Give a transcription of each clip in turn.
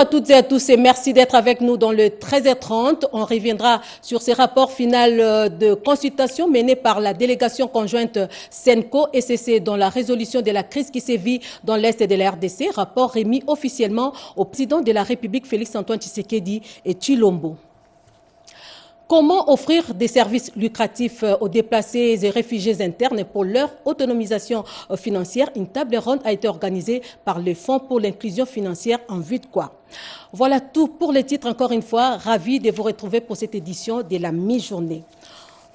À toutes et à tous et merci d'être avec nous dans le 13h30. On reviendra sur ces rapports finaux de consultation menés par la délégation conjointe SENCO-ECC dans la résolution de la crise qui sévit dans l'Est de la RDC. Rapport remis officiellement au président de la République Félix-Antoine Tshisekedi et Tshilombo. Comment offrir des services lucratifs aux déplacés et réfugiés internes pour leur autonomisation financière? Une table ronde a été organisée par le Fonds pour l'inclusion financière en vue de quoi? Voilà tout pour les titres. Encore une fois, ravi de vous retrouver pour cette édition de la mi-journée.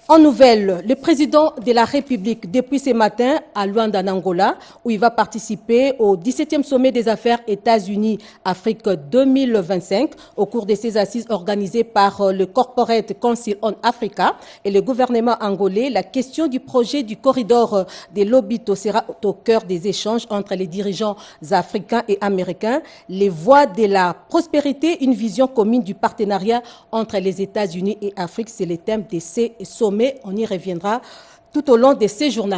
En nouvelle, le président de la République, depuis ce matin à Luanda, en Angola, où il va participer au 17e sommet des affaires États-Unis-Afrique 2025, au cours de ces assises organisées par le Corporate Council on Africa et le gouvernement angolais. La question du projet du corridor des Lobito sera au cœur des échanges entre les dirigeants africains et américains. Les voies de la prospérité, une vision commune du partenariat entre les États-Unis et Afrique, c'est le thème de ces sommets. On y reviendra tout au long de ces journaux.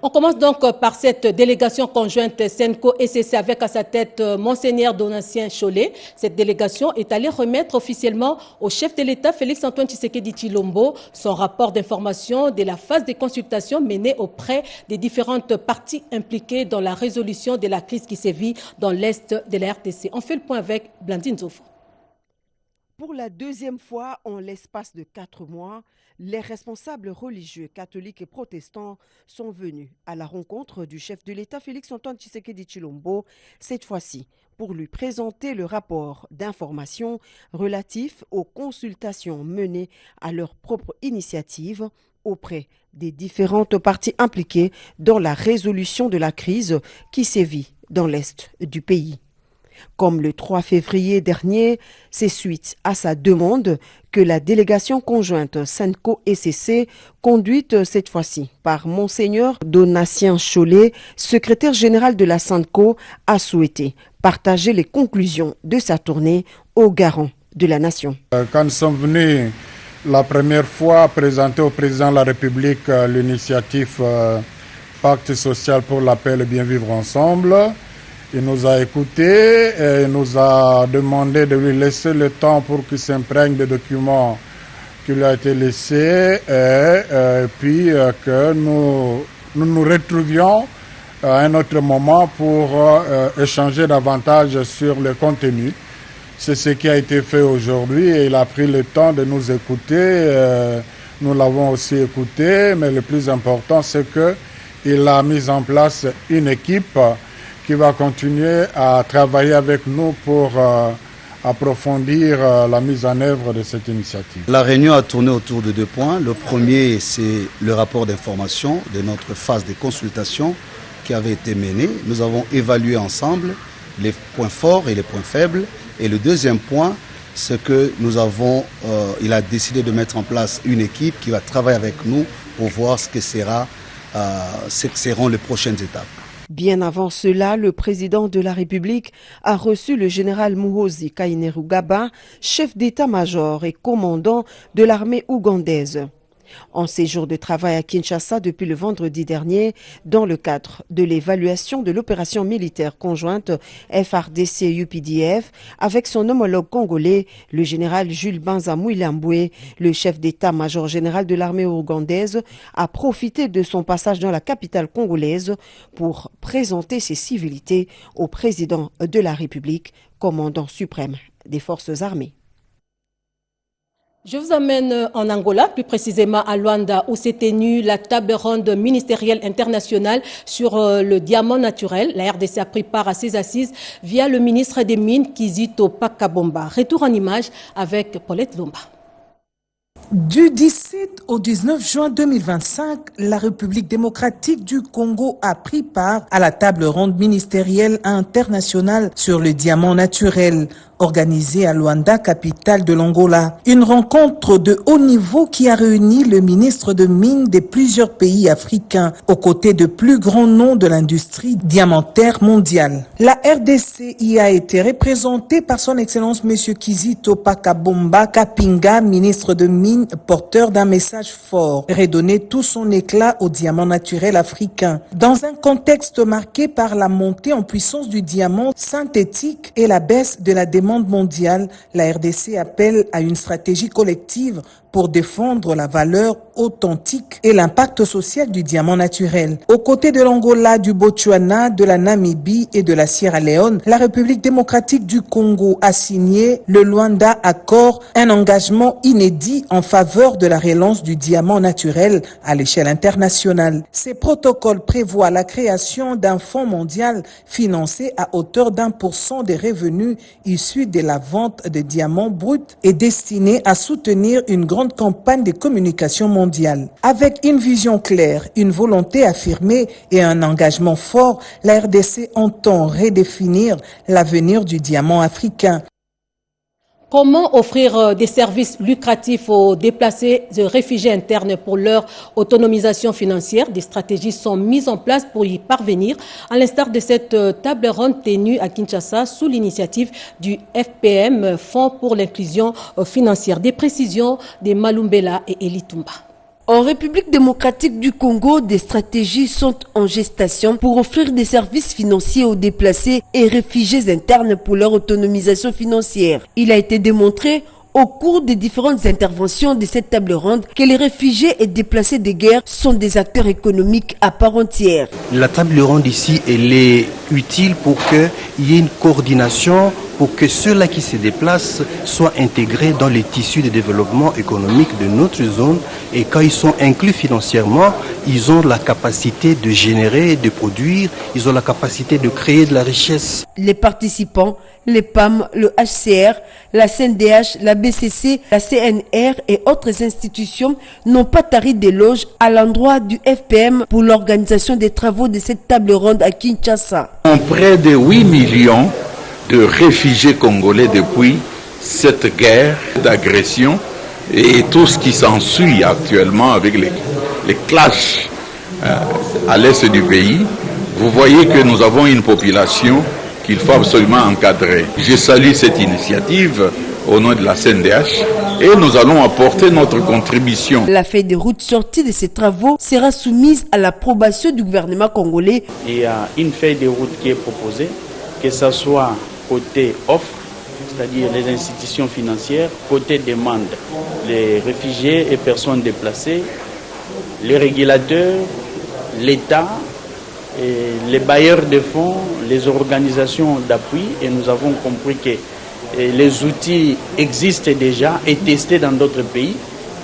On commence donc par cette délégation conjointe SENCO-ECC avec à sa tête Monseigneur Donatien Cholet. Cette délégation est allée remettre officiellement au chef de l'État Félix-Antoine Tshisekedi Tshilombo son rapport d'information de la phase de consultation menée auprès des différentes parties impliquées dans la résolution de la crise qui sévit dans l'Est de la RDC. On fait le point avec Blandine Zofo. Pour la deuxième fois en l'espace de 4 mois, les responsables religieux catholiques et protestants sont venus à la rencontre du chef de l'État Félix-Antoine Tshisekedi Tshilombo, cette fois-ci pour lui présenter le rapport d'information relatif aux consultations menées à leur propre initiative auprès des différentes parties impliquées dans la résolution de la crise qui sévit dans l'Est du pays. Comme le 3 février dernier, c'est suite à sa demande que la délégation conjointe SENCO-ECC, conduite cette fois-ci par Monseigneur Donatien Cholet, secrétaire général de la SENCO, a souhaité partager les conclusions de sa tournée aux garants de la nation. Quand nous sommes venus la première fois présenter au président de la République l'initiative Pacte social pour la paix et le bien vivre ensemble, il nous a écoutés et nous a demandé de lui laisser le temps pour qu'il s'imprègne des documents qui lui ont été laissés et puis que nous retrouvions à un autre moment pour échanger davantage sur le contenu. C'est ce qui a été fait aujourd'hui et il a pris le temps de nous écouter. Nous l'avons aussi écouté, mais le plus important, c'est qu'il a mis en place une équipe qui va continuer à travailler avec nous pour approfondir la mise en œuvre de cette initiative. La réunion a tourné autour de 2 points. Le premier, c'est le rapport d'information de notre phase de consultation qui avait été menée. Nous avons évalué ensemble les points forts et les points faibles. Et le deuxième point, c'est que il a décidé de mettre en place une équipe qui va travailler avec nous pour voir ce que seront les prochaines étapes. Bien avant cela, le président de la République a reçu le général Muhoozi Kainerugaba, chef d'état-major et commandant de l'armée ougandaise. En séjour de travail à Kinshasa depuis le vendredi dernier, dans le cadre de l'évaluation de l'opération militaire conjointe FARDC-UPDF avec son homologue congolais, le général Jules Banza Mouilamboué, le chef d'état-major général de l'armée ougandaise, a profité de son passage dans la capitale congolaise pour présenter ses civilités au président de la République, commandant suprême des forces armées. Je vous amène en Angola, plus précisément à Luanda, où s'est tenue la table ronde ministérielle internationale sur le diamant naturel. La RDC a pris part à ces assises via le ministre des Mines, Kizito Pakabomba. Retour en image avec Paulette Lomba. Du 17 au 19 juin 2025, la République démocratique du Congo a pris part à la table ronde ministérielle internationale sur le diamant naturel, organisée à Luanda, capitale de l'Angola. Une rencontre de haut niveau qui a réuni le ministre de Mines de plusieurs pays africains, aux côtés de plus grands noms de l'industrie diamantaire mondiale. La RDC y a été représentée par son Excellence M. Kizito Pakabomba Kapinga, ministre de Mines signe porteur d'un message fort, redonner tout son éclat au diamant naturel africain. Dans un contexte marqué par la montée en puissance du diamant synthétique et la baisse de la demande mondiale, la RDC appelle à une stratégie collective pour défendre la valeur authentique et l'impact social du diamant naturel. Aux côtés de l'Angola, du Botswana, de la Namibie et de la Sierra Leone, la République démocratique du Congo a signé le Luanda Accord, un engagement inédit en faveur de la relance du diamant naturel à l'échelle internationale. Ces protocoles prévoient la création d'un fonds mondial financé à hauteur d'1% des revenus issus de la vente de diamants bruts et destiné à soutenir une grande campagne de communication mondiale. Avec une vision claire, une volonté affirmée et un engagement fort, la RDC entend redéfinir l'avenir du diamant africain. Comment offrir des services lucratifs aux déplacés et réfugiés internes pour leur autonomisation financière? Des stratégies sont mises en place pour y parvenir, à l'instar de cette table ronde tenue à Kinshasa sous l'initiative du FPM, Fonds pour l'inclusion financière. Des précisions de Malumbela et Elitumba. En République démocratique du Congo, des stratégies sont en gestation pour offrir des services financiers aux déplacés et réfugiés internes pour leur autonomisation financière. Il a été démontré au cours des différentes interventions de cette table ronde que les réfugiés et déplacés de guerre sont des acteurs économiques à part entière. La table ronde ici, elle est utile pour qu'il y ait une coordination, pour que ceux-là qui se déplacent soient intégrés dans les tissus de développement économique de notre zone. Et quand ils sont inclus financièrement, ils ont la capacité de générer, de produire, ils ont la capacité de créer de la richesse. Les participants, les PAM, le HCR, la CNDH, la BCC, la CNR et autres institutions n'ont pas tari d'éloges à l'endroit du FPM pour l'organisation des travaux de cette table ronde à Kinshasa. Près de 8 millions de réfugiés congolais depuis cette guerre d'agression et tout ce qui s'ensuit actuellement avec les clashs à l'est du pays. Vous voyez que nous avons une population qu'il faut absolument encadrer. Je salue cette initiative au nom de la CNDH et nous allons apporter notre contribution. La feuille de route sortie de ces travaux sera soumise à l'approbation du gouvernement congolais. Il y a une feuille de route qui est proposée, que ce soit côté offre, c'est-à-dire les institutions financières, côté demande, les réfugiés et personnes déplacées, les régulateurs, l'État, et les bailleurs de fonds, les organisations d'appui, et nous avons compris que les outils existent déjà et testés dans d'autres pays.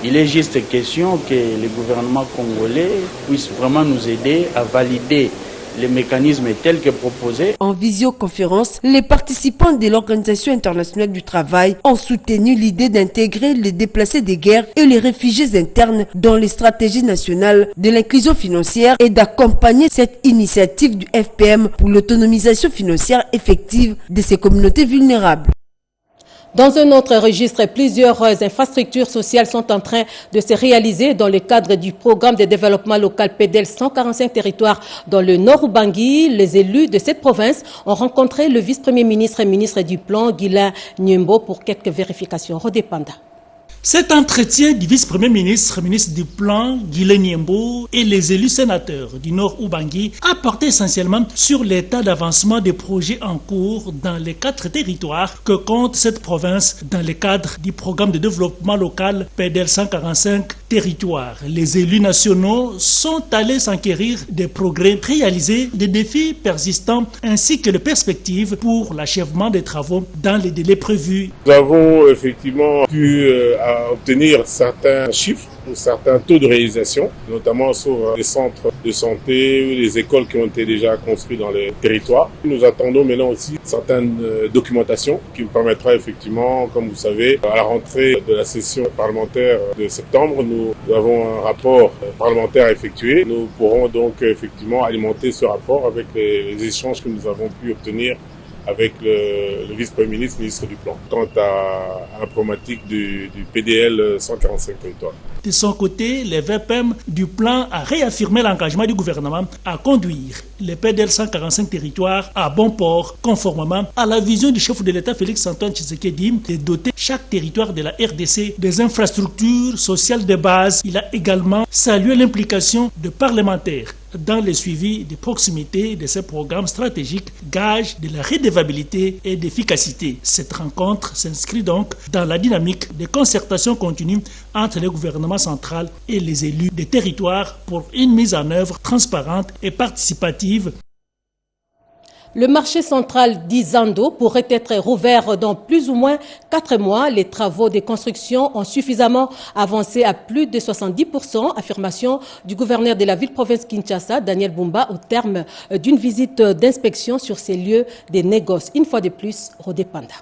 Il est juste question que le gouvernement congolais puisse vraiment nous aider à valider les mécanismes tels que proposés. En visioconférence, les participants de l'Organisation internationale du travail ont soutenu l'idée d'intégrer les déplacés de guerre et les réfugiés internes dans les stratégies nationales de l'inclusion financière et d'accompagner cette initiative du FPM pour l'autonomisation financière effective de ces communautés vulnérables. Dans un autre registre, plusieurs infrastructures sociales sont en train de se réaliser dans le cadre du programme de développement local PEDEL 145 territoires dans le Nord Ubangi. Les élus de cette province ont rencontré le vice-premier ministre et ministre du Plan, Guilain Nyembo, pour quelques vérifications. Rodépanda. Cet entretien du vice-premier ministre, ministre du Plan, Guilain Nyembo, et les élus sénateurs du Nord Ubangi a porté essentiellement sur l'état d'avancement des projets en cours dans les 4 territoires que compte cette province dans le cadre du programme de développement local PEDEL 145 territoires. Les élus nationaux sont allés s'enquérir des progrès réalisés, des défis persistants ainsi que les perspectives pour l'achèvement des travaux dans les délais prévus. Nous avons effectivement pu obtenir certains chiffres ou certains taux de réalisation, notamment sur les centres de santé ou les écoles qui ont été déjà construites dans les territoires. Nous attendons maintenant aussi certaines documentations qui nous permettra effectivement, comme vous savez, à la rentrée de la session parlementaire de septembre, nous avons un rapport parlementaire à effectuer. Nous pourrons donc effectivement alimenter ce rapport avec les échanges que nous avons pu obtenir avec le vice-premier ministre du Plan, quant à la problématique du PDL 145 territoires. De son côté, le VPM du plan a réaffirmé l'engagement du gouvernement à conduire les PDL 145 territoires à bon port, conformément à la vision du chef de l'État Félix-Antoine Tshisekedi de doter chaque territoire de la RDC des infrastructures sociales de base. Il a également salué l'implication de parlementaires dans le suivi de proximité de ces programmes stratégiques, gage de la redevabilité et d'efficacité. Cette rencontre s'inscrit donc dans la dynamique de concertation continue entre le gouvernement central et les élus des territoires pour une mise en œuvre transparente et participative. Le marché central d'Izando pourrait être rouvert dans plus ou moins 4 mois. Les travaux de construction ont suffisamment avancé à plus de 70%, affirmation du gouverneur de la ville-province Kinshasa, Daniel Bumba, au terme d'une visite d'inspection sur ces lieux de négoce. Une fois de plus, Rodé Panda.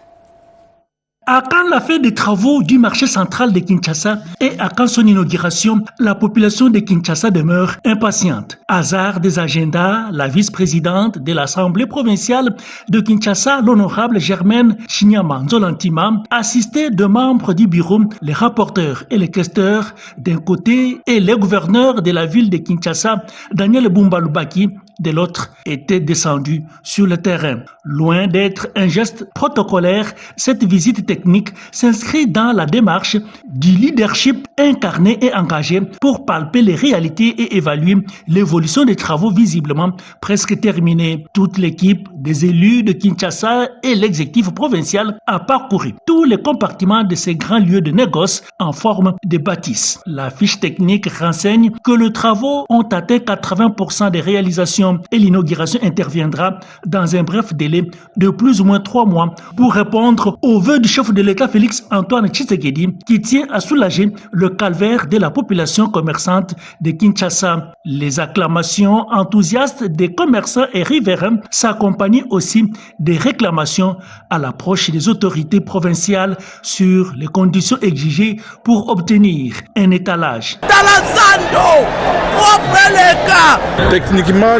À quand la fin des travaux du marché central de Kinshasa et à quand son inauguration, la population de Kinshasa demeure impatiente. Hasard des agendas, la vice-présidente de l'Assemblée provinciale de Kinshasa, l'honorable Germaine Chinyama Nzolantima, assistée de membres du bureau, les rapporteurs et les questeurs d'un côté et les gouverneurs de la ville de Kinshasa, Daniel Bumba Lubaki, de l'autre, étaient descendus sur le terrain. Loin d'être un geste protocolaire, cette visite technique s'inscrit dans la démarche du leadership incarné et engagé pour palper les réalités et évaluer l'évolution des travaux visiblement presque terminés. Toute l'équipe des élus de Kinshasa et l'exécutif provincial a parcouru tous les compartiments de ces grands lieux de négoce en forme de bâtisse. La fiche technique renseigne que les travaux ont atteint 80% des réalisations et l'inauguration interviendra dans un bref délai de plus ou moins 3 mois pour répondre aux vœux du chef de l'État Félix-Antoine Tshisekedi qui tient à soulager le calvaire de la population commerçante de Kinshasa. Les acclamations enthousiastes des commerçants et riverains s'accompagnent aussi des réclamations à l'approche des autorités provinciales sur les conditions exigées pour obtenir un étalage. Techniquement,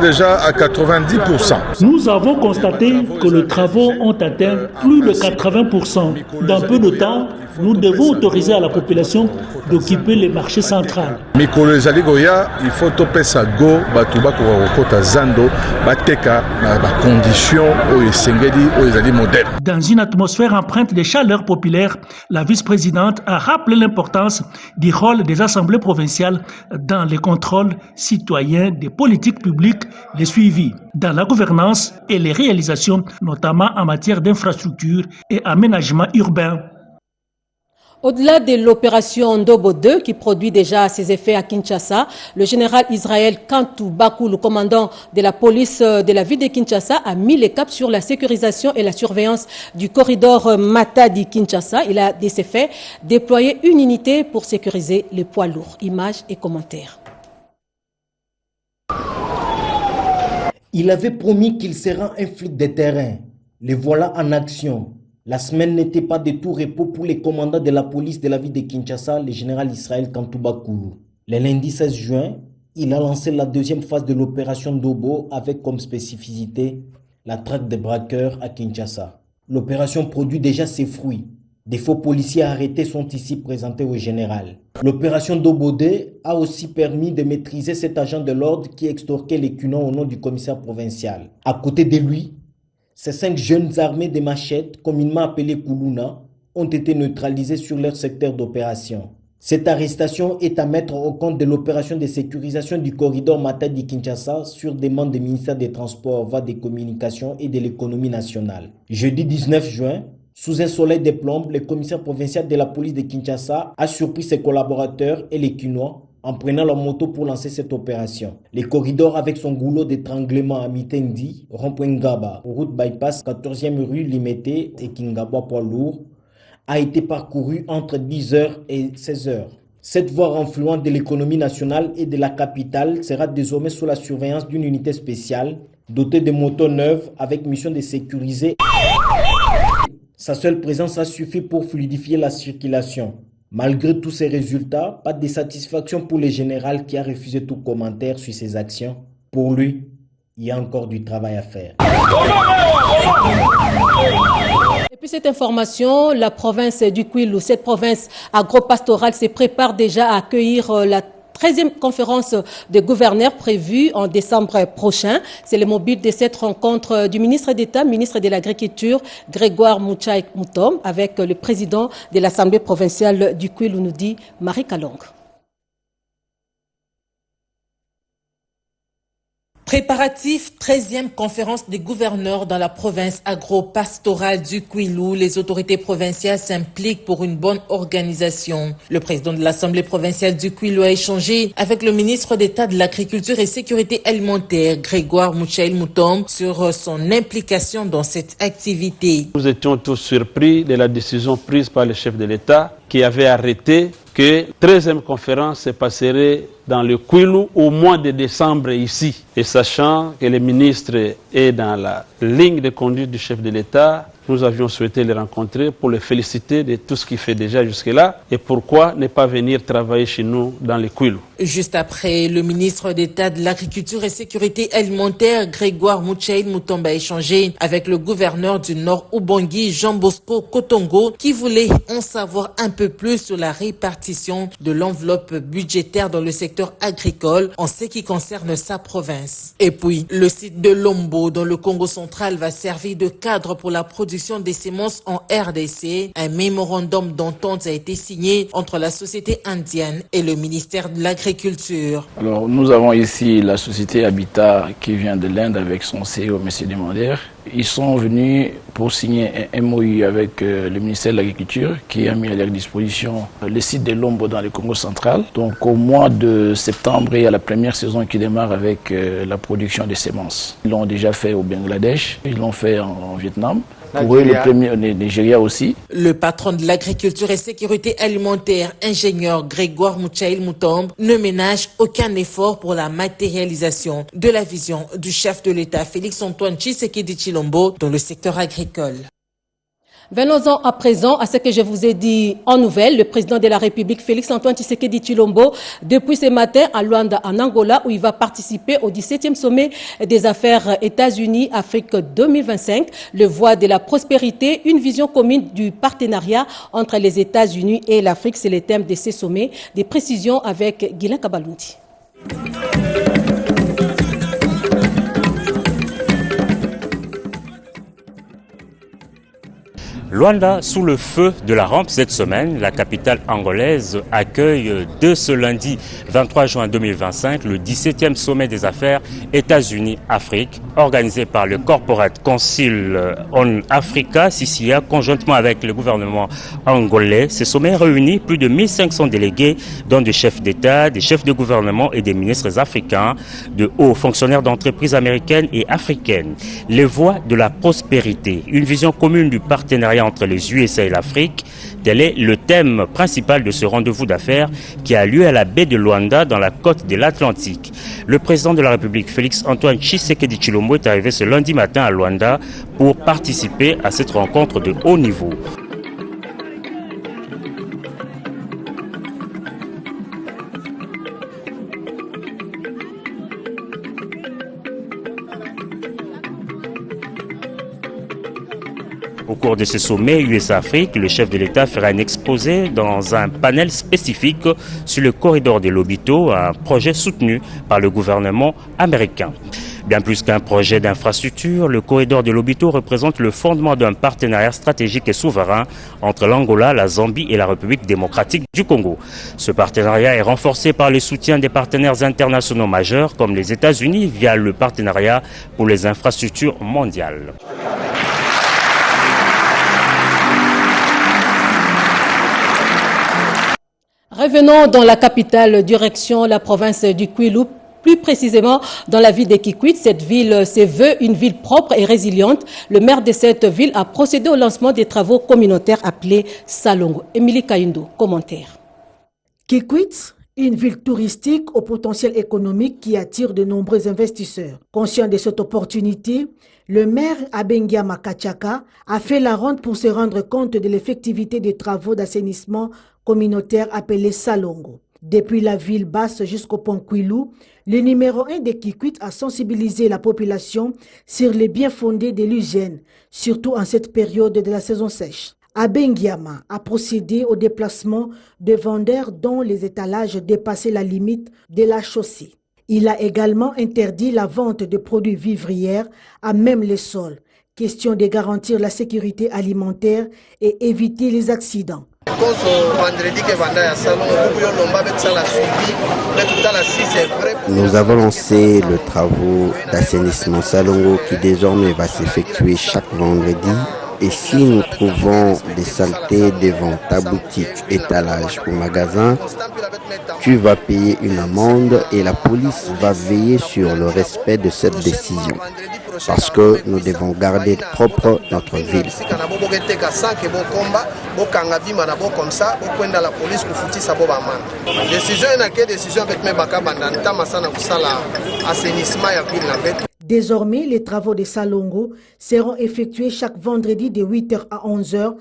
déjà à 90%. Nous avons constaté que les travaux ont atteint plus de 80%. Dans peu de temps, nous devons autoriser à la population d'occuper les marchés centrales. Il faut topper sa go, batuba kota zando, bateka na conditions modernes. Dans une atmosphère empreinte de chaleur populaire, la vice-présidente a rappelé l'importance du rôle des assemblées provinciales dans les contrôles citoyens des politiques publiques, les suivis dans la gouvernance et les réalisations, notamment en matière d'infrastructures et aménagement urbain. Au-delà de l'opération Ndobo 2 qui produit déjà ses effets à Kinshasa, le général Israël Kantou Bakou, le commandant de la police de la ville de Kinshasa, a mis le cap sur la sécurisation et la surveillance du corridor Matadi-Kinshasa. Il a, de ces faits, déployé une unité pour sécuriser les poids lourds. Images et commentaires. Il avait promis qu'il sera un flic de terrain. Le voilà en action. La semaine n'était pas de tout repos pour les commandants de la police de la ville de Kinshasa, le général Israël Kantou Bakou. Le lundi 16 juin, il a lancé la deuxième phase de l'opération Ndobo avec comme spécificité la traque des braqueurs à Kinshasa. L'opération produit déjà ses fruits. Des faux policiers arrêtés sont ici présentés au général. L'opération Ndobo 2 a aussi permis de maîtriser cet agent de l'ordre qui extorquait les cunons au nom du commissaire provincial. À côté de lui, ces 5 jeunes armés de machettes, communément appelés Koulouna, ont été neutralisés sur leur secteur d'opération. Cette arrestation est à mettre au compte de l'opération de sécurisation du corridor Matadi-Kinshasa sur demande du ministère des Transports, voies des Communications et de l'Économie nationale. Jeudi 19 juin, sous un soleil de plomb, le commissaire provincial de la police de Kinshasa a surpris ses collaborateurs et les Kinois en prenant leur moto pour lancer cette opération. Le corridor avec son goulot d'étranglement à Mitendi, rond-point Ngaba, route bypass 14e rue Limité et Kingaba poids lourd, a été parcouru entre 10h et 16h. Cette voie renflouante de l'économie nationale et de la capitale sera désormais sous la surveillance d'une unité spéciale dotée de motos neuves avec mission de sécuriser. Sa seule présence a suffi pour fluidifier la circulation. Malgré tous ces résultats, pas de satisfaction pour le général qui a refusé tout commentaire sur ses actions. Pour lui, il y a encore du travail à faire. Et puis cette information, la province du Kwilu, cette province agro-pastorale se prépare déjà à accueillir la 13e conférence des gouverneurs prévue en décembre prochain. C'est le mobile de cette rencontre du ministre d'État, ministre de l'Agriculture, Grégoire Mouchaï Moutom, avec le président de l'Assemblée provinciale du Kwilu, nous dit Marie Kalong. Préparatif 13e conférence des gouverneurs dans la province agro-pastorale du Kwilu. Les autorités provinciales s'impliquent pour une bonne organisation. Le président de l'Assemblée provinciale du Kwilu a échangé avec le ministre d'État de l'Agriculture et Sécurité alimentaire, Grégoire Mouchaï Moutom, sur son implication dans cette activité. Nous étions tous surpris de la décision prise par le chef de l'État qui avait arrêté que la 13e conférence se passerait dans le Kwilu au mois de décembre ici. Et sachant que le ministre est dans la ligne de conduite du chef de l'État, nous avions souhaité le rencontrer pour le féliciter de tout ce qu'il fait déjà jusque-là et pourquoi ne pas venir travailler chez nous dans le Kwilu. Juste après, le ministre d'État de l'Agriculture et Sécurité alimentaire, Grégoire Mouchaï Moutomba, a échangé avec le gouverneur du Nord Ubangi, Jean Bosco Kotongo, qui voulait en savoir un peu plus sur la répartition de l'enveloppe budgétaire dans le secteur agricole en ce qui concerne sa province. Et puis, le site de Lombo dans le Congo central va servir de cadre pour la production des semences en RDC. Un mémorandum d'entente a été signé entre la société indienne et le ministère de l'Agriculture. Alors, nous avons ici la société Habitat qui vient de l'Inde avec son CEO, M. Demander. Ils sont venus pour signer un MOU avec le ministère de l'Agriculture qui a mis à leur disposition le site de Lombo dans le Congo central. Donc au mois de septembre, il y a la première saison qui démarre avec la production de semences. Ils l'ont déjà fait au Bangladesh, ils l'ont fait en Vietnam. Pour eux, le premier au Nigeria aussi. Le patron de l'agriculture et sécurité alimentaire, ingénieur Grégoire Mouchaï Moutom, ne ménage aucun effort pour la matérialisation de la vision du chef de l'État, Félix-Antoine Tshisekedi Tshilombo, dans le secteur agricole. Venons-en à présent à ce que je vous ai dit en nouvelle. Le président de la République, Félix-Antoine Tshisekedi Tshilombo, depuis ce matin à Luanda, en Angola, où il va participer au 17e sommet des affaires États-Unis-Afrique 2025. Le voie de la prospérité, une vision commune du partenariat entre les États-Unis et l'Afrique. C'est le thème de ces sommets. Des précisions avec Guylain Kabalundi. Luanda, sous le feu de la rampe cette semaine, la capitale angolaise accueille dès ce lundi 23 juin 2025 le 17e sommet des affaires États-Unis-Afrique organisé par le Corporate Council on Africa, CCA, conjointement avec le gouvernement angolais. Ce sommet réunit plus de 1500 délégués, dont des chefs d'État, des chefs de gouvernement et des ministres africains, de hauts fonctionnaires d'entreprises américaines et africaines. Les voies de la prospérité, une vision commune du partenariat entre les USA et l'Afrique, tel est le thème principal de ce rendez-vous d'affaires qui a lieu à la baie de Luanda dans la côte de l'Atlantique. Le président de la République, Félix-Antoine Tshisekedi Tshilombo, est arrivé ce lundi matin à Luanda pour participer à cette rencontre de haut niveau. Au cours de ce sommet USA-Afrique, le chef de l'État fera un exposé dans un panel spécifique sur le corridor de Lobito, un projet soutenu par le gouvernement américain. Bien plus qu'un projet d'infrastructure, le corridor de Lobito représente le fondement d'un partenariat stratégique et souverain entre l'Angola, la Zambie et la République démocratique du Congo. Ce partenariat est renforcé par le soutien des partenaires internationaux majeurs comme les États-Unis via le partenariat pour les infrastructures mondiales. Revenons dans la capitale, direction la province du Kwilu, plus précisément dans la ville de Kikwit. Cette ville se veut une ville propre et résiliente. Le maire de cette ville a procédé au lancement des travaux communautaires appelés Salongo. Émilie Kayundo, commentaire. Kikwit, une ville touristique au potentiel économique qui attire de nombreux investisseurs. Conscient de cette opportunité, le maire Abengia Makachaka a fait la ronde pour se rendre compte de l'effectivité des travaux d'assainissement communautaire appelés Salongo. Depuis la ville basse jusqu'au pont Kouilou, le numéro 1 de Kikwit a sensibilisé la population sur les biens fondés de l'hygiène, surtout en cette période de la saison sèche. Abengiama a procédé au déplacement de vendeurs dont les étalages dépassaient la limite de la chaussée. Il a également interdit la vente de produits vivrières à même les sols, question de garantir la sécurité alimentaire et éviter les accidents. Nous avons lancé le travaux d'assainissement Salongo qui désormais va s'effectuer chaque vendredi. Et si nous trouvons des saletés devant ta boutique, étalage ou magasin, tu vas payer une amende et la police va veiller sur le respect de cette décision. Parce que nous devons garder propre notre ville. Désormais, les travaux de Salongo seront effectués chaque vendredi de 8h à 11h.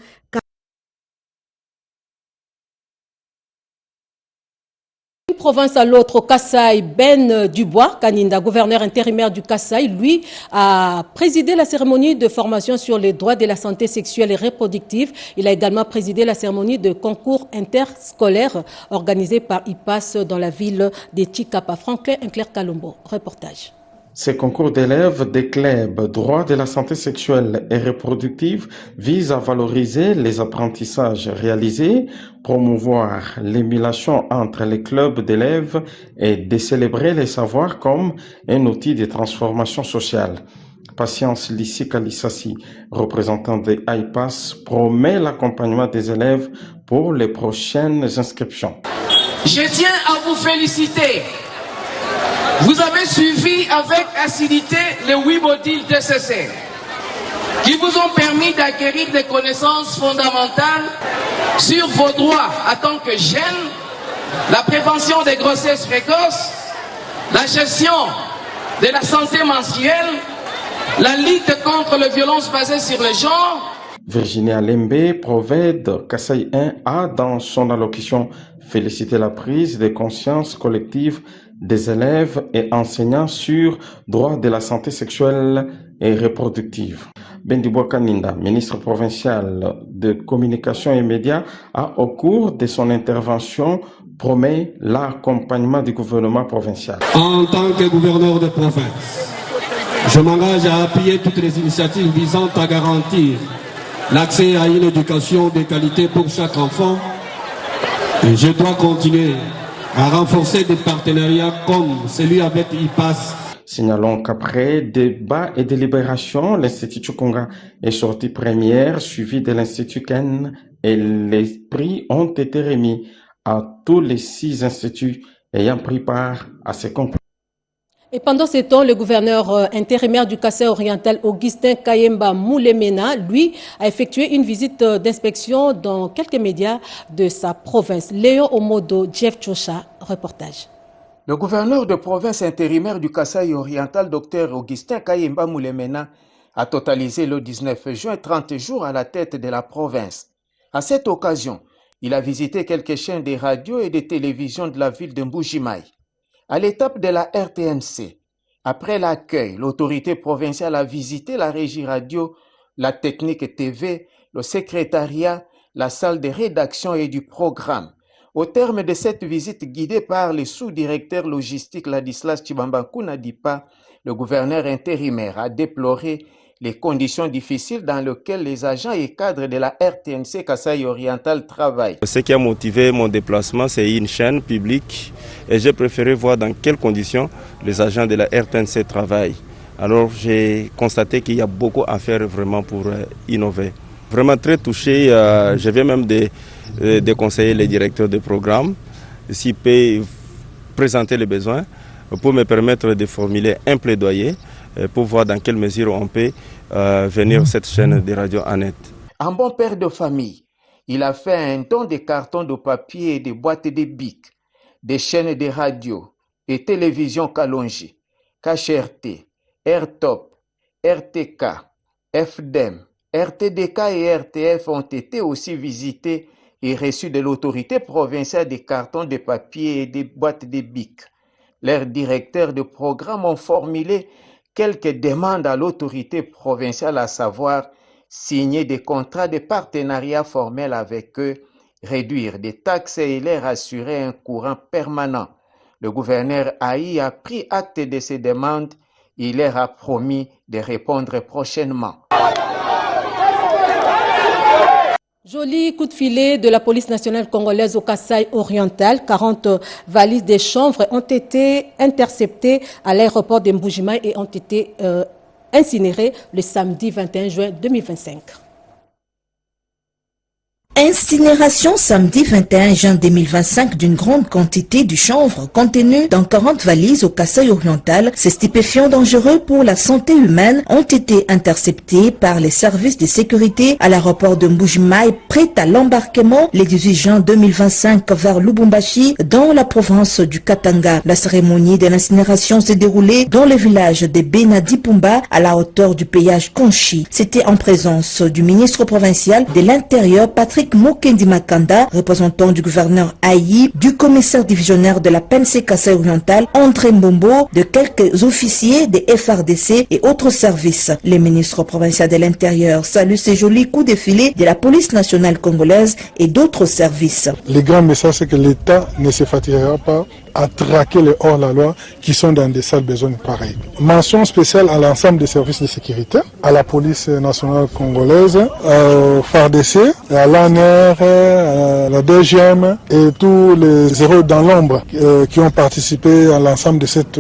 D'une province à l'autre, au Kasaï, Ben Dubois Kaninda, gouverneur intérimaire du Kasaï, lui a présidé la cérémonie de formation sur les droits de la santé sexuelle et reproductive. Il a également présidé la cérémonie de concours interscolaire organisée par IPAS dans la ville de Chikapa. Franklin Enclair Kalombo, reportage. Ces concours d'élèves des clubs droits de la santé sexuelle et reproductive visent à valoriser les apprentissages réalisés, promouvoir l'émulation entre les clubs d'élèves et de célébrer les savoirs comme un outil de transformation sociale. Patience Lissi Kalissassi, représentant de IPAS, promet l'accompagnement des élèves pour les prochaines inscriptions. Je tiens à vous féliciter. Vous avez suivi avec assiduité les 8 modules DCC qui vous ont permis d'acquérir des connaissances fondamentales sur vos droits en tant que jeunes, la prévention des grossesses précoces, la gestion de la santé menstruelle, la lutte contre les violences basées sur le genre. Virginie Alembe, Proved Kasaï 1, a dans son allocution félicité la prise de conscience collective des élèves et enseignants sur droit de la santé sexuelle et reproductive. Bendibois Kaninda, ministre provincial de communication et médias, a au cours de son intervention promet l'accompagnement du gouvernement provincial. En tant que gouverneur de province, je m'engage à appuyer toutes les initiatives visant à garantir l'accès à une éducation de qualité pour chaque enfant. Et je dois continuer à renforcer des partenariats comme celui avec IPAS. Signalons qu'après débat et délibération, l'Institut Chukonga est sorti première, suivi de l'Institut Ken, et les prix ont été remis à tous les 6 instituts ayant pris part à ces concours. Et pendant ce temps, le gouverneur intérimaire du Kasaï oriental, Augustin Kayemba Moulemena, lui, a effectué une visite d'inspection dans quelques médias de sa province. Léon Omodo, Jeff Chocha, reportage. Le gouverneur de province intérimaire du Kasaï oriental, Dr Augustin Kayemba Moulemena, a totalisé le 19 juin 30 jours à la tête de la province. À cette occasion, il a visité quelques chaînes de radio et de télévision de la ville de Mbujimaï. À l'étape de la RTNC, après l'accueil, l'autorité provinciale a visité la régie radio, la technique TV, le secrétariat, la salle de rédaction et du programme. Au terme de cette visite guidée par le sous-directeur logistique Ladislas Chibambakou Nadipa, le gouverneur intérimaire a déploré les conditions difficiles dans lesquelles les agents et cadres de la RTNC Kasaï oriental travaillent. Ce qui a motivé mon déplacement, c'est une chaîne publique et j'ai préféré voir dans quelles conditions les agents de la RTNC travaillent. Alors j'ai constaté qu'il y a beaucoup à faire vraiment pour innover. Vraiment très touché, je viens même de conseiller les directeurs de programme s'ils peuvent présenter les besoins pour me permettre de formuler un plaidoyer pour voir dans quelle mesure on peut venir cette chaîne de radio en aide. En bon père de famille, il a fait un don de cartons de papier et de boîtes de bic, des chaînes de radio et télévision Kalonji, KHRT, RTOP, RTK, FDEM, RTDK et RTF ont été aussi visités et reçu de l'autorité provinciale des cartons de papier et des boîtes de bics. Leurs directeurs de programme ont formulé quelques demandes à l'autorité provinciale, à savoir signer des contrats de partenariat formels avec eux, réduire des taxes et leur assurer un courant permanent. Le gouverneur Aïe a pris acte de ces demandes. Il leur a promis de répondre prochainement. Joli coup de filet de la police nationale congolaise au Kasaï oriental. 40 valises des chanvres ont été interceptées à l'aéroport de Mbujimaï et ont été incinérées le samedi 21 juin 2025. Incinération samedi 21 juin 2025 d'une grande quantité du chanvre contenu dans 40 valises au Kasaï oriental. Ces stupéfiants dangereux pour la santé humaine ont été interceptés par les services de sécurité à l'aéroport de Mbujimaï, prêt à l'embarquement le 18 juin 2025 vers Lubumbashi dans la province du Katanga. La cérémonie de l'incinération s'est déroulée dans le village de Benadipumba à la hauteur du péage Konchi. C'était en présence du ministre provincial de l'Intérieur Patrick Mokendi Makanda, représentant du gouverneur Aïe, du commissaire divisionnaire de la PNC Kasaï oriental André Mbombo, de quelques officiers des FRDC et autres services. Le ministre provincial de l'Intérieur salue ces jolis coups de filet de la police nationale congolaise et d'autres services. Le grand message, c'est que l'État ne se fatiguera pas à traquer les hors-la-loi qui sont dans des sales besognes pareilles. Mention spéciale à l'ensemble des services de sécurité, à la police nationale congolaise, au FARDC, à l'ANR, à la DGM et tous les héros dans l'ombre qui ont participé à l'ensemble de cette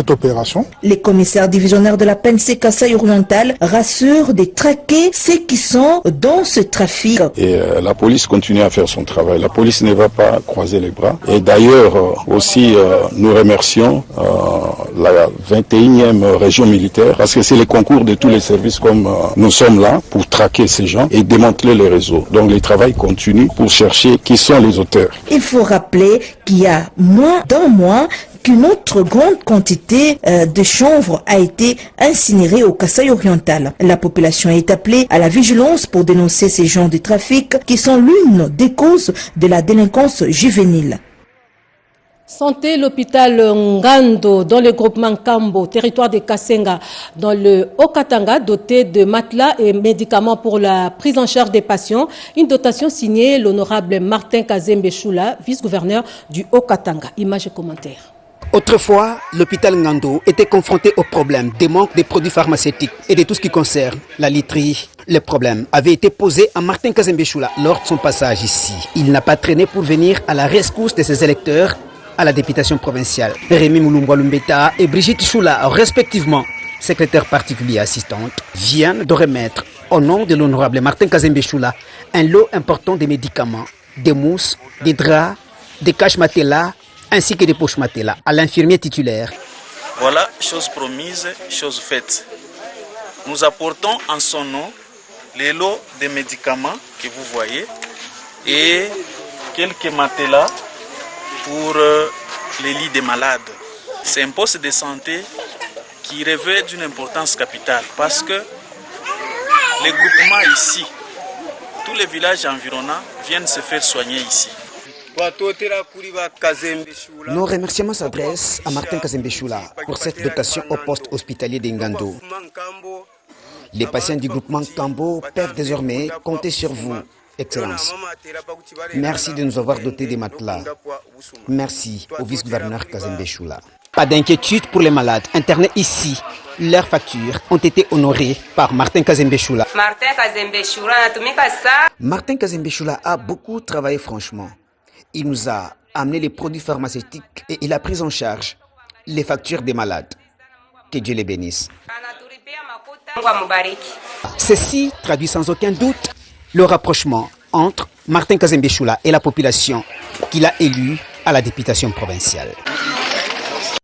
opération. Les commissaires divisionnaires de la PNC Kasaï oriental rassurent de traquer ceux qui sont dans ce trafic. Et la police continue à faire son travail. La police ne va pas croiser les bras. Et d'ailleurs aussi nous remercions la 21e région militaire parce que c'est le concours de tous les services comme nous sommes là pour traquer ces gens et démanteler les réseaux. Donc le travail continue pour chercher qui sont les auteurs. Il faut rappeler qu'il y a moins d'un mois qu'une autre grande quantité de chanvre a été incinérée au Kasaï oriental. La population est appelée à la vigilance pour dénoncer ces genres de trafic qui sont l'une des causes de la délinquance juvénile. Santé, l'hôpital Ngando dans le groupement Kambo, territoire de Kasenga, dans le Haut-Katanga, doté de matelas et médicaments pour la prise en charge des patients. Une dotation signée l'honorable Martin Kazembe Choula, vice-gouverneur du Haut-Katanga. Images et commentaires. Autrefois, l'hôpital Ngando était confronté au problème des manques de produits pharmaceutiques et de tout ce qui concerne la literie. Le problème avait été posé à Martin Kazembe Choula lors de son passage ici. Il n'a pas traîné pour venir à la rescousse de ses électeurs à la députation provinciale. Rémi Moulumba Lumbeta et Brigitte Choula, respectivement secrétaire particulier assistante, viennent de remettre au nom de l'honorable Martin Kazembe Choula un lot important de médicaments, des mousses, des draps, des caches-matelas ainsi que des poches-matelas à l'infirmier titulaire. Voilà, chose promise, chose faite. Nous apportons en son nom les lots de médicaments que vous voyez et quelques matelas pour les lits des malades. C'est un poste de santé qui revêt d'une importance capitale parce que les groupements ici, tous les villages environnants viennent se faire soigner ici. Nos remerciements s'adressent à Martin Kazembe Choula pour cette dotation au poste hospitalier d'Ingando. Les patients du groupement Kambo peuvent désormais compter sur vous, Excellence. Merci de nous avoir doté des matelas. Merci au vice-gouverneur Kazembe Choula. Pas d'inquiétude pour les malades internés ici. Leurs factures ont été honorées par Martin Kazembe Choula. Martin Kazembe Choula a beaucoup travaillé franchement. Il nous a amené les produits pharmaceutiques et il a pris en charge les factures des malades. Que Dieu les bénisse. Ceci traduit sans aucun doute le rapprochement entre Martin Kazembe Choula et la population qu'il a élue à la députation provinciale.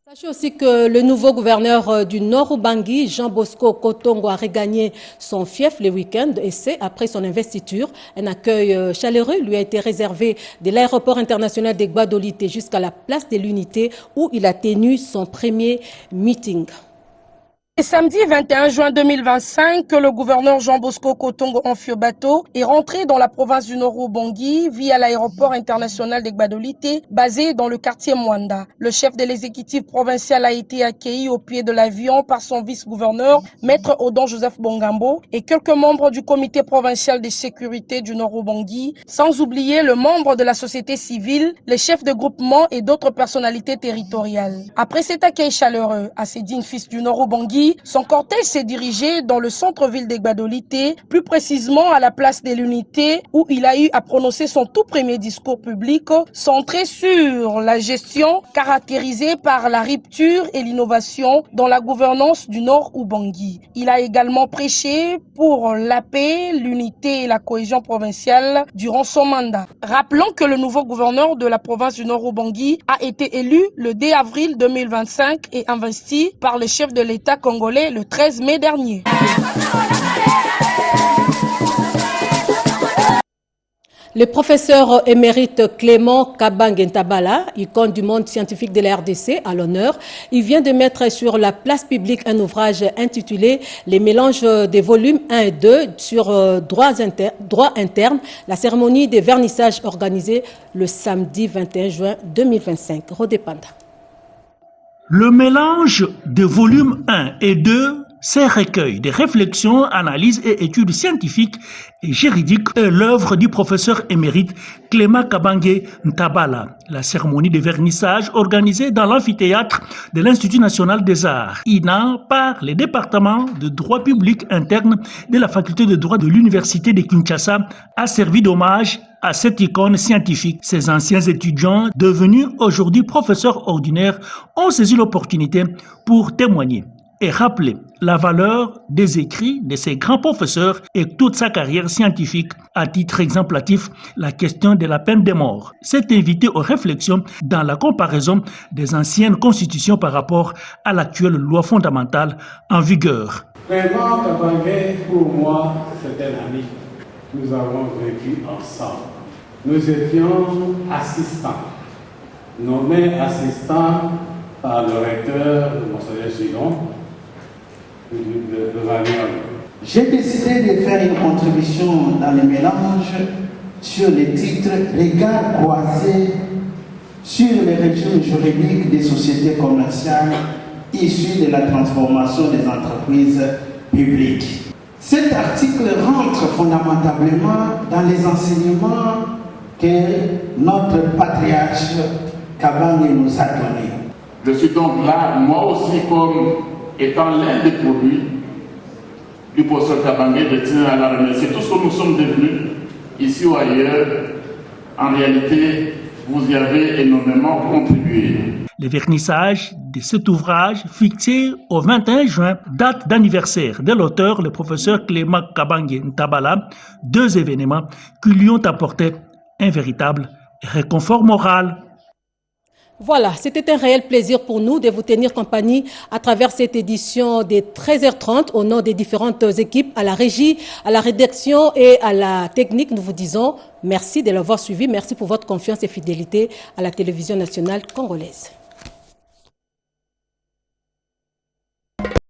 Sachez aussi que le nouveau gouverneur du Nord-Ubangi, Jean Bosco Kotongo, a regagné son fief le week-end et c'est après son investiture. Un accueil chaleureux lui a été réservé de l'aéroport international de Gbadolite jusqu'à la place de l'Unité où il a tenu son premier meeting. Samedi 21 juin 2025, le gouverneur Jean Bosco Kotongo Onfiobato est rentré dans la province du Nord-Ubangi via l'aéroport international de Gbadolite, basé dans le quartier Mwanda. Le chef de l'exécutif provincial a été accueilli au pied de l'avion par son vice-gouverneur, maître Odon Joseph Bongambo, et quelques membres du comité provincial de sécurité du Nord-Ubangi, sans oublier le membre de la société civile, les chefs de groupement et d'autres personnalités territoriales. Après cet accueil chaleureux à ces dignes fils du Nord-Ubangi, son cortège s'est dirigé dans le centre-ville de Gbadolite, plus précisément à la place de l'Unité, où il a eu à prononcer son tout premier discours public, centré sur la gestion caractérisée par la rupture et l'innovation dans la gouvernance du Nord-Ubangi. Il a également prêché pour la paix, l'unité et la cohésion provinciale durant son mandat. Rappelons que le nouveau gouverneur de la province du Nord-Ubangi a été élu le 2 avril 2025 et investi par le chef de l'État congolais le 13 mai dernier. Le professeur émérite Clément Kabange Ntabala, icône du monde scientifique de la RDC, à l'honneur, il vient de mettre sur la place publique un ouvrage intitulé « Les mélanges des volumes 1 et 2 sur droit interne », la cérémonie de vernissage organisée le samedi 21 juin 2025. Rodépanda. Le mélange de volumes 1 et 2, ces recueils de réflexions, analyses et études scientifiques et juridiques est l'œuvre du professeur émérite Clément Kabange Ntabala. La cérémonie de vernissage organisée dans l'amphithéâtre de l'Institut national des arts, INA, par le département de droit public interne de la faculté de droit de l'université de Kinshasa, a servi d'hommage à cette icône scientifique. Ces anciens étudiants, devenus aujourd'hui professeurs ordinaires, ont saisi l'opportunité pour témoigner et rappeler la valeur des écrits de ces grands professeurs et toute sa carrière scientifique. À titre exemplatif, la question de la peine de mort s'est invitée aux réflexions dans la comparaison des anciennes constitutions par rapport à l'actuelle loi fondamentale en vigueur. Clément Kabange, pour moi, c'est un ami. Nous avons vécu ensemble. Nous étions assistants, nommés assistants par le recteur de Monseigneur Gillon, de Vaniol. J'ai décidé de faire une contribution dans les mélanges sur le titre « Regard croisé sur les régimes juridiques des sociétés commerciales issues de la transformation des entreprises publiques ». Cet article rentre fondamentalement dans les enseignements que notre patriarche Kabange nous a donnés. Je suis donc là, moi aussi, comme étant l'un des produits du professeur Kabange, je tiens à la remercier. Tout ce que nous sommes devenus, ici ou ailleurs, en réalité, vous y avez énormément contribué. Le vernissage de cet ouvrage, fixé au 21 juin, date d'anniversaire de l'auteur, le professeur Clément Kabange Ntabala, deux événements qui lui ont apporté un véritable réconfort moral. Voilà, c'était un réel plaisir pour nous de vous tenir compagnie à travers cette édition des 13h30 au nom des différentes équipes, à la régie, à la rédaction et à la technique. Nous vous disons merci de l'avoir suivi. Merci pour votre confiance et fidélité à la télévision nationale congolaise.